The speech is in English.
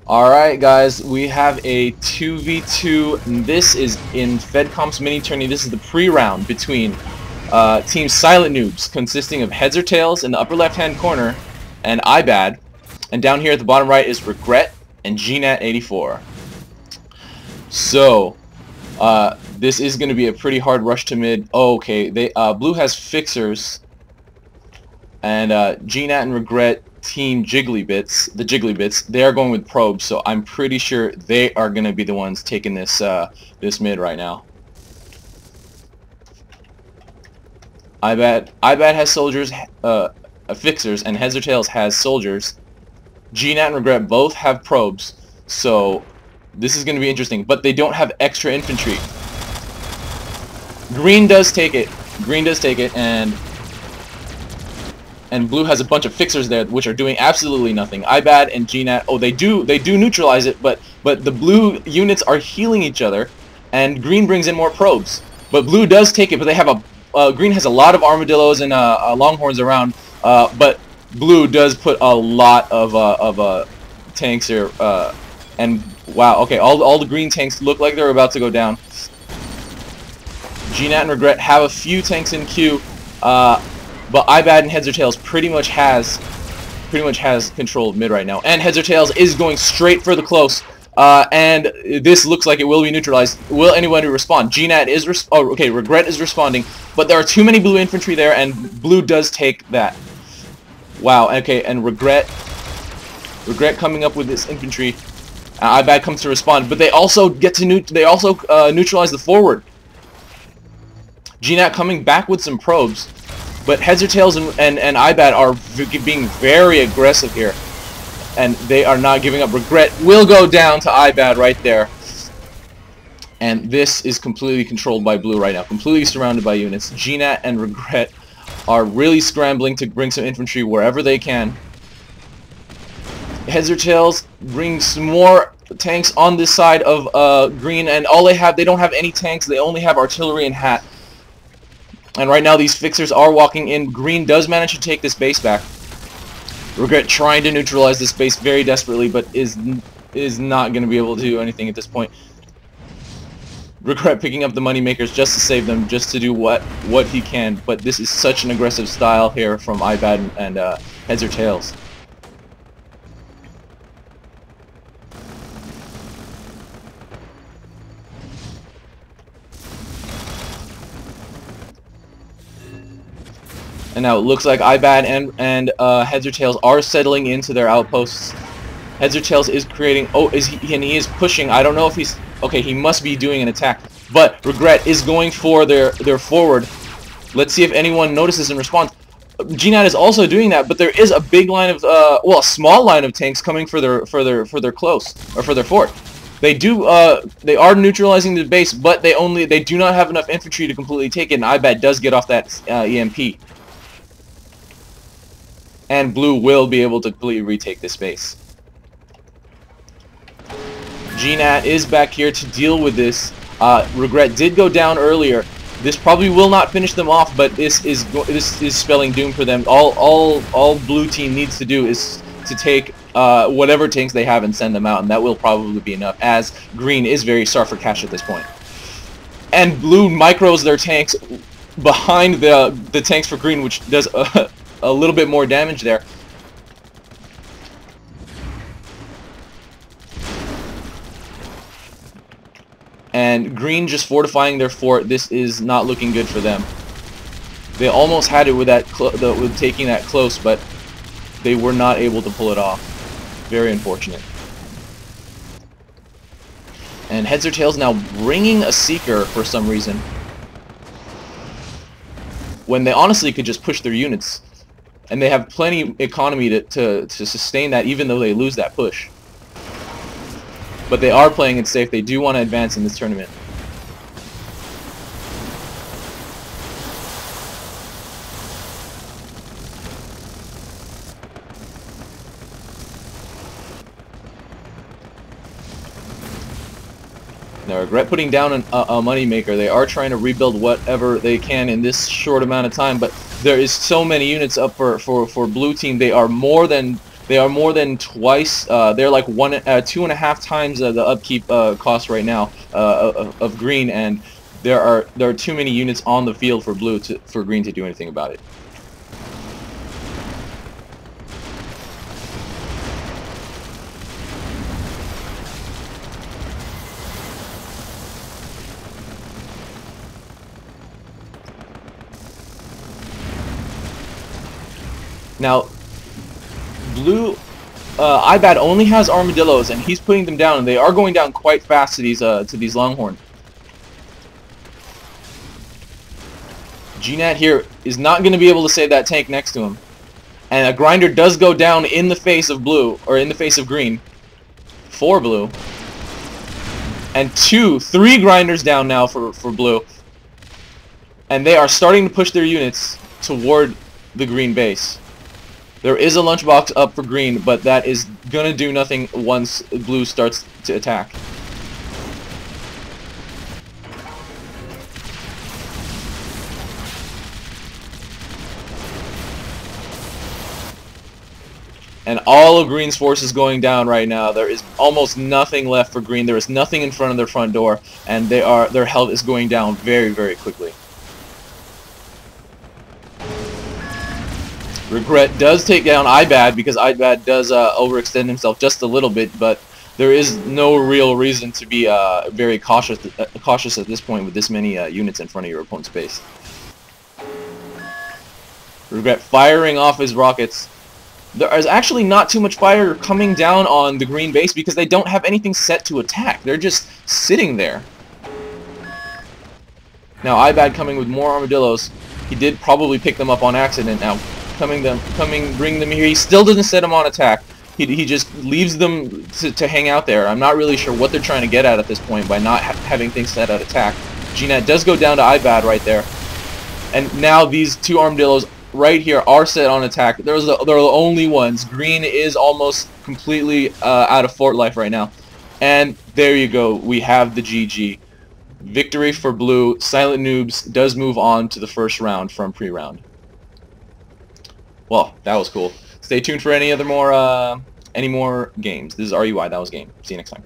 Alright guys, we have a 2v2. This is in Fedcomp's MiniTourney. This is the pre-round between Team SilentNoobs, consisting of headsRtails in the upper left hand corner and iBaDD, and down here at the bottom right is Regret and GNat84. So this is going to be a pretty hard rush to mid. Oh, okay, blue has fixers, and GNat and Regret team Jiggly Bits, the Jiggly Bits, they are going with probes, so I'm pretty sure they are going to be the ones taking this this mid right now. iBaDD has soldiers, fixers, and headsRtails has soldiers. GNat and Regret both have probes, so this is going to be interesting, but they don't have extra infantry. Green does take it. Green does take it, and blue has a bunch of fixers there which are doing absolutely nothing. iBaDD and GNat, oh, they do neutralize it, but the blue units are healing each other, and green brings in more probes. But blue does take it, but they have green has a lot of armadillos and longhorns around, but blue does put a lot of tanks here, and wow, okay, all the green tanks look like they're about to go down. GNat and Regret have a few tanks in queue, but iBaDD and headsRtails pretty much has control of mid right now, and headsRtails is going straight for the close, and this looks like it will be neutralized. Will anybody respond? GNat is Regret is responding, but there are too many blue infantry there, and blue does take that. Wow. Okay, and Regret coming up with this infantry. iBaDD comes to respond, but they also get to neutralize the forward. GNat coming back with some probes, but headsRtails and iBaDD are being very aggressive here, and they are not giving up. Regret will go down to iBaDD right there, and this is completely controlled by blue right now, completely surrounded by units. GNat and Regret are really scrambling to bring some infantry wherever they can. headsRtails brings some more tanks on this side of green, and they don't have any tanks. They only have artillery and hat. And right now these fixers are walking in. Green does manage to take this base back. Regret trying to neutralize this base very desperately, but is not going to be able to do anything at this point. Regret picking up the money makers just to save them, just to do what he can. But this is such an aggressive style here from iBaDD and headsRtails. And now it looks like iBaDD and headsRtails are settling into their outposts. headsRtails is creating. Oh, he is pushing. I don't know if he's okay. He must be doing an attack. But Regret is going for their forward. Let's see if anyone notices and responds. GNat is also doing that, but there is a big line of a small line of tanks coming for their close, or for their fort. They are neutralizing the base, but they do not have enough infantry to completely take it. And iBaDD does get off that EMP. And blue will be able to completely retake this base. GNat is back here to deal with this. Regret did go down earlier. This probably will not finish them off, but this is spelling doom for them. All blue team needs to do is to take whatever tanks they have and send them out, and that will probably be enough, as green is very starved for cash at this point. And blue micros their tanks behind the tanks for green, which does a little bit more damage there. And green just fortifying their fort. This is not looking good for them. They almost had it with with taking that close, but they were not able to pull it off. Very unfortunate. And headsRtails now bringing a seeker for some reason, when they honestly could just push their units. And they have plenty economy to sustain that, even though they lose that push. But they are playing it safe. They do want to advance in this tournament. Now, Regret putting down a moneymaker. They are trying to rebuild whatever they can in this short amount of time, but there is so many units up for blue team. They are more than They are more than twice. They're like 2.5 times the upkeep cost right now of green, and there are too many units on the field for blue for green to do anything about it. Now, blue, iBaDD only has armadillos, and he's putting them down, and they are going down quite fast to these Longhorn. GNAT here is not going to be able to save that tank next to him, and a grinder does go down in the face of blue, or in the face of green, for blue, and 3 grinders down now for blue, and they are starting to push their units toward the green base. There is a lunchbox up for green, but that is gonna do nothing once blue starts to attack. And all of green's forces going down right now. There is almost nothing left for green. There is nothing in front of their front door, and their health is going down very, very quickly. Regret does take down iBaDD because iBaDD does overextend himself just a little bit, but there is no real reason to be very cautious at this point with this many units in front of your opponent's base. Regret firing off his rockets. There is actually not too much fire coming down on the green base because they don't have anything set to attack. They're just sitting there. Now iBaDD coming with more armadillos. He did probably pick them up on accident. Now bring them here. He still doesn't set them on attack. He just leaves them to hang out there. I'm not really sure what they're trying to get at this point by not having things set at attack. GNAT does go down to iBaDD right there. And now these 2 armadillos right here are set on attack. They're the only ones. Green is almost completely out of fort life right now. And there you go. We have the GG. Victory for blue. SilentNoobs does move on to the first round from pre-round. Well, that was cool. Stay tuned for any more games. This is RUI. That was game. See you next time.